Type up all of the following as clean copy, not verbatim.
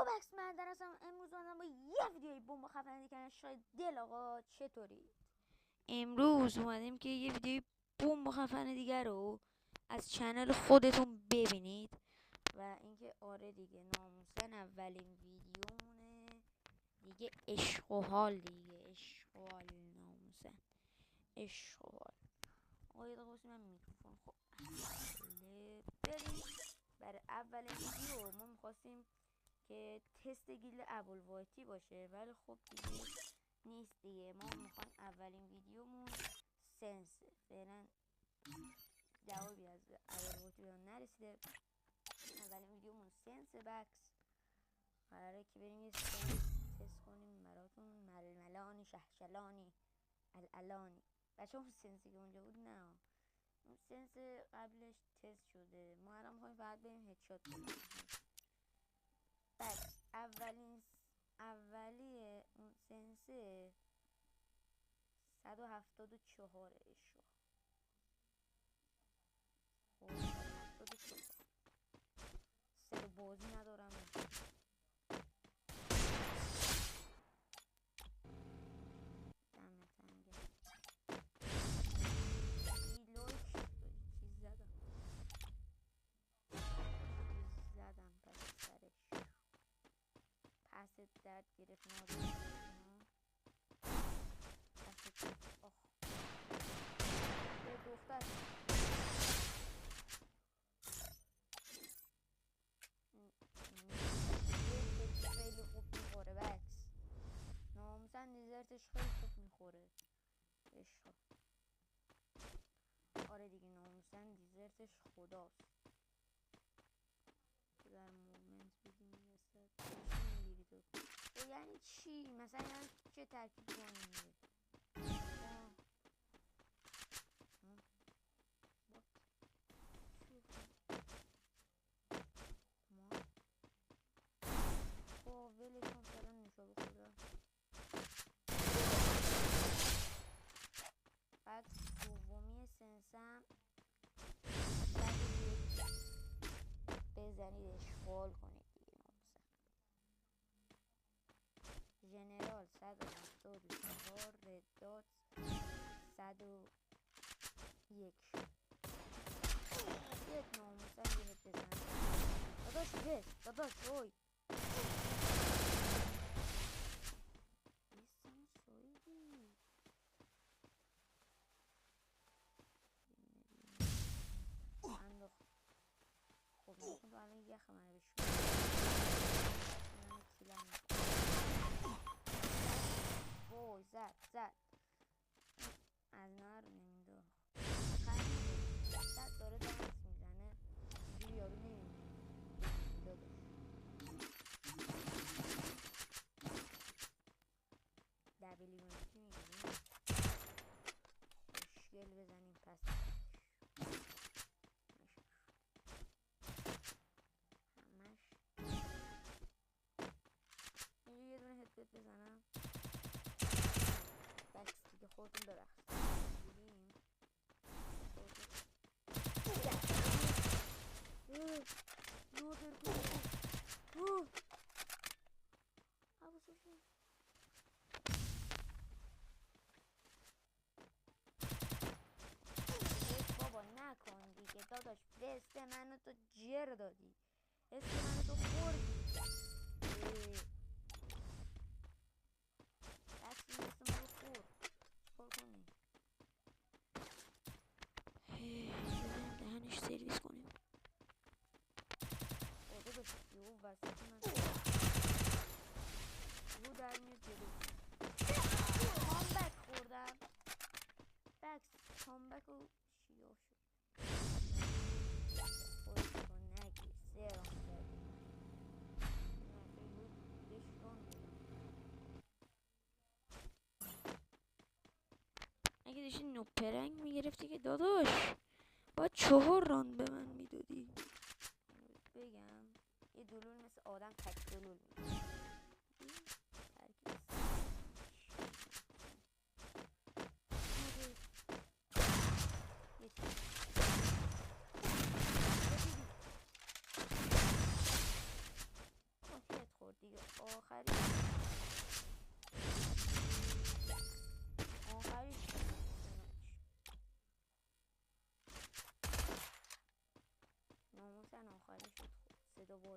بکس من درستم امروز آمدم با یه ویدیوی بمب خفنی کردن شاید دل. آقا چطوری؟ امروز اومدیم که یه ویدیوی بمب خفن دیگر رو از چنل خودتون ببینید و اینکه آره دیگه ناموسن اولین ویدیومونه دیگه. عشق و حال دیگه، عشق و حال، ناموسن عشق و حال. آقا یه دقیقه من میکروفون خب بریم. برای اولین ویدیو ما میخواستیم که تست گیل ابوالوایتی باشه، ولی خب دیگه نیست دیگه. ما میخوایم اولین ویدیومون سنس، فعلا جوابی از ابوالوایتی به نرسیده. اولین ویدیومون سنس بکس، قراره که بریم یه سنس تست کنیم براتون. ململانی شهشلانی الالانی. بچه اون سنسی که اونجا بود نه، اون سنس قبلش تست شده. ما الان میخوایم فقط بریم هدشات بزنیم. بس اولی اون سنسه 174 اشو. خب 174 سر بازی ندارم. دمه تنگه ایلوک چیز زدم پس سرش. پس درد گرفت نادر پس آخ به دختر خیلی خوب میخوره بکس. ناموسن دیزرتش خیلی خوب میخوره. عشق. آره دیگه ناموسن دیزرتش خداست. در مومنت بگیم مثلا چی میگیری تو؟ او یعنی چی؟ مثلا یعنی چه ترکیب کنیم؟ ولشون فعلا نشابه خدا. بعد دومی سنسم بزنید اشغال کنید دیگه. ناموسن ژنرال 174 ردات 101. یک ناموسن یه هد بزن داداش. بس داداش روی بیستم سویدی. انداخت. خب نکن تو الان یخ منو بشون. منو کیلم میکنم. وای زد از نار نمیداخت. خیلی داره دنس میزنه اینجوری یارو نمیمونه داداش. دبلیونتی میگیریم خوشگل بزنیم پس همش اینجا یه دونه هدبت بزنم. بکس دیگه خودتون ببخشید بگیم نادر کنم حواسشون. بابا نکن دیگه داداش. وست منو تو جر دادی. وست منو تو خوردی. بکس وست منو خورد. چکار کنی؟ بزنیم دهنش سرویس کنیم. داداش یو وسط من رو در میاد جلو. کامبک خوردم. بکس کامبک و شیاف شد. خودتو نگیر سرم زدی. اگه داشتی نوپرنگ میگرفتی که داداش باید 4 راند به من میدادی. بگم یه دلول مثل آدم تک دلول میگه.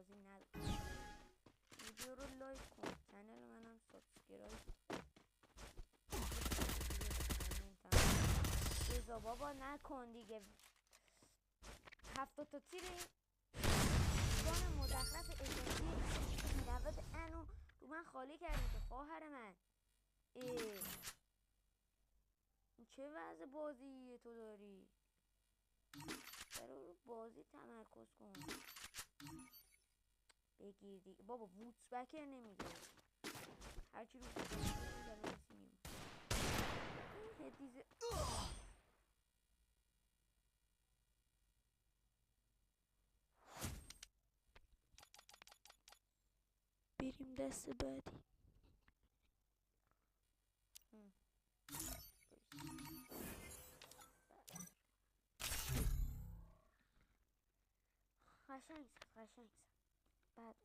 بازی نداشت. ویدیو رو لایک کن، چنل منم سابسکرایب. بزا بابا نکن دیگه. 70 تا تیر این بان مزخرف اضافی 90 انو رو من خالی کردی که خواهر من. این چه وضع بازی تو داری؟ برای بازی تمرکز کن. بگیر دیگه بابا. ووتس بکر نمیده. هرچی رو بکر نمیده نمیسینیم. این هدیزه بریم دست بعدی. قشنگ زد.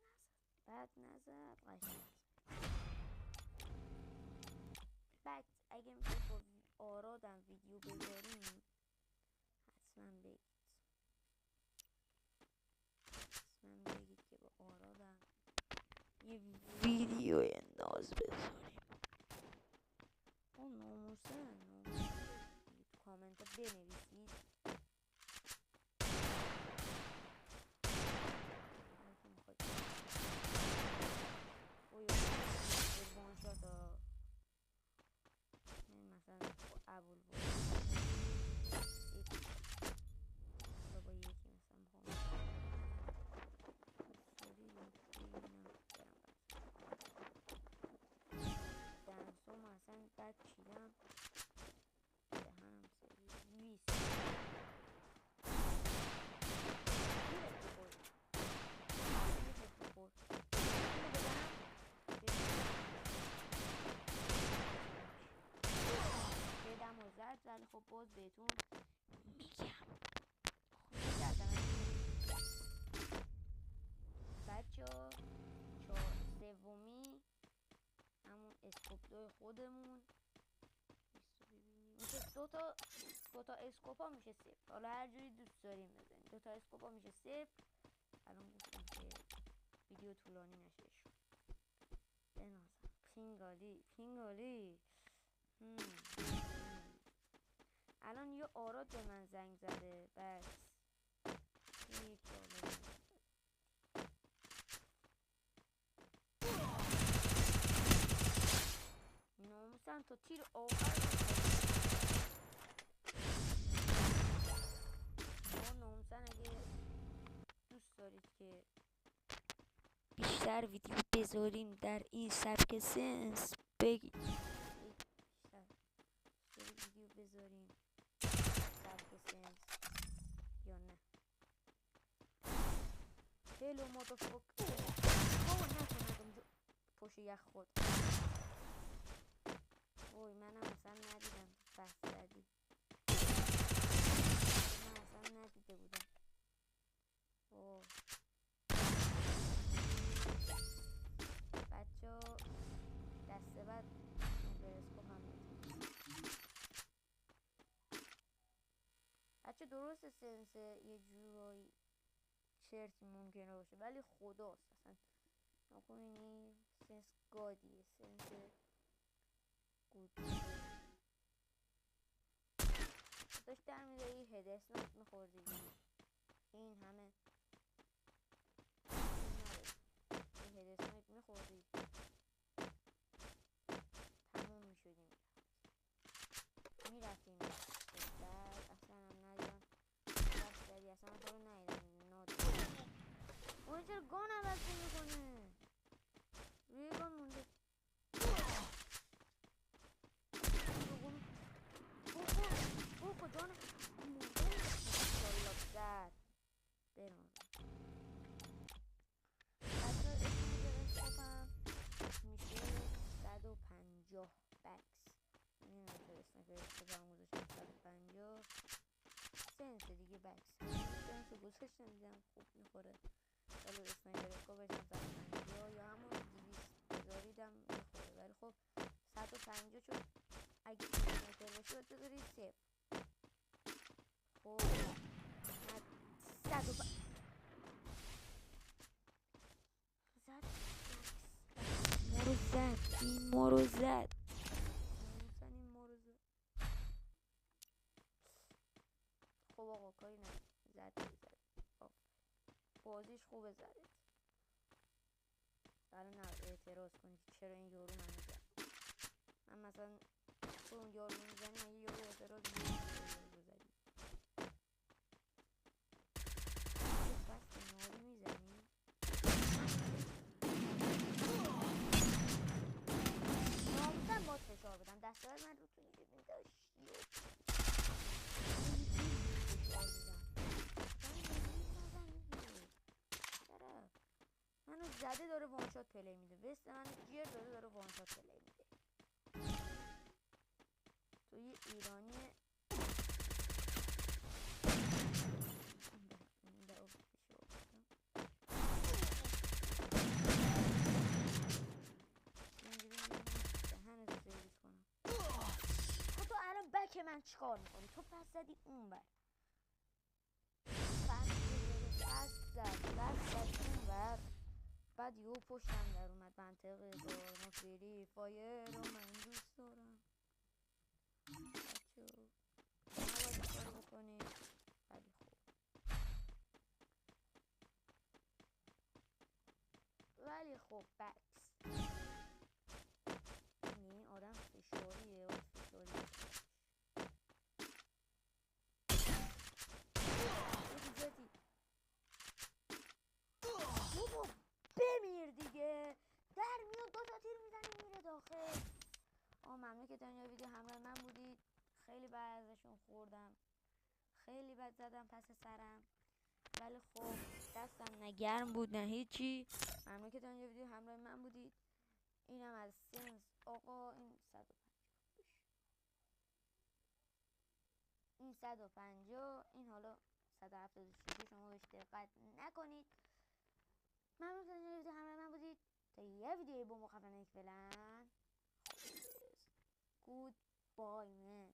بد نزد. قشنگ زد. بعد اگه میخواد با آرادم ویدیو بذاریم حتما بگید که با آرادم یه ویدیو ناز بذاریم. ناموسن تو کامنت ها بنویسید. که میخواد وانشات ها مثلا با ابوالفضل با یکی مثلا میخوام دنسو مثلا بد چیدم دهنم سرویس بدم و زد. ولی خب باز بهتون میگم بچه ها سومی همون اسکوپ خودمون میشه دوتا اسکوپ ها میشه 0. حالا هر جوری دوست داریم بزنیم. دوتا اسکوپ ها میشه 0. الان گفتم که ویدیو طولانی نشه. بنازم پینگالی. الان یه آراد به من زنگ زده. بس یک ناموسن تا تیر آخر ناموسن. اگه دوست دارید که بیشتر ویدیو بذاریم در این سبک سنس بگید. بیشتر ویدیو بذاریم سبک سنس یا نه. هلو مادافاک. بابا نکن پشت یخ خود. وای منم اصلا ندیدم بس زدی. من اصلا ندیده بودم. بچه ها دسته بعد برسکوپ هم بچه درست سنس یه جورایی چرتی ممکنه باشه ولی خداست اصلا نکنینی سنس گادیه. سنس گود داشت در میده یه هد اسنایپ میخوردی. این همه یه هد اسنایپ میخوردی تموم میشدیم. میرفتیم بعد اصلا هم ندیدم بس کردی. اصلا من تو رو ندیدم نادیدم. اون چرا گان عوض میکنه؟ روی گان مونده. اوه جان مونده. شالا زد برام بچه اسمی برسکوپم میشه 150 بکس. این نمیشه اسمی برسکوپم گذاشتم 150 سنس دیگه. بکس سنس گذاشتم دیدم خوب میخوره. ولی اسنایپر اسکوپش هم 150 یا همون 200 بذاریدم میخوره. ولی خب 150 چون اگه اسنایپر باشه باید بذاری 0. خب 150 زد این ما رو زد. خب آقا کاری نه زد بازیش خوبه زدید. الان نه اعتراض کنید چرا این یارو منو زد. من مثلا تو اون یارو میزنی اگه یارو اعتراض میکنی یارو زدی بس کناری میزنی. ناموسم باید فشار بدم دسته من رو تو دیگه میداشتی چرا منو زده داره وانشات پلی میده. وست منو جیر داده داره وانشات پلی میده. تو یه ایرانی خب تو الان بک من چیکار میکنی؟ تو پس زدی اون بر پس زد اون بر بعد یهو پشتم در اومد منطقه دار ما فری فایر رو من دوست دارم. بچه نباید کار بکنی ولی خوب بکس این آدم فشاریه آد فشاری زدی بابا بمیر دیگه در میاد 2 تا تیر میزنی میره داخل. ممنون که تا اینجا ویدیو همراه من بودید. خیلی بد ازشون خوردم خیلی بد زدم پس سرم ولی خب دستم نه گرم بود نه هیچی. ممنون که تا اینجا ویدیو همراه من بودید. اینم از سنس آقا این 150 این حالا 176 شما بهش دقت نکنید. ممنون که تا اینجا ویدیو همراه من بودید تا یه ویدیوی با مخفنه فعلا. گود بای من.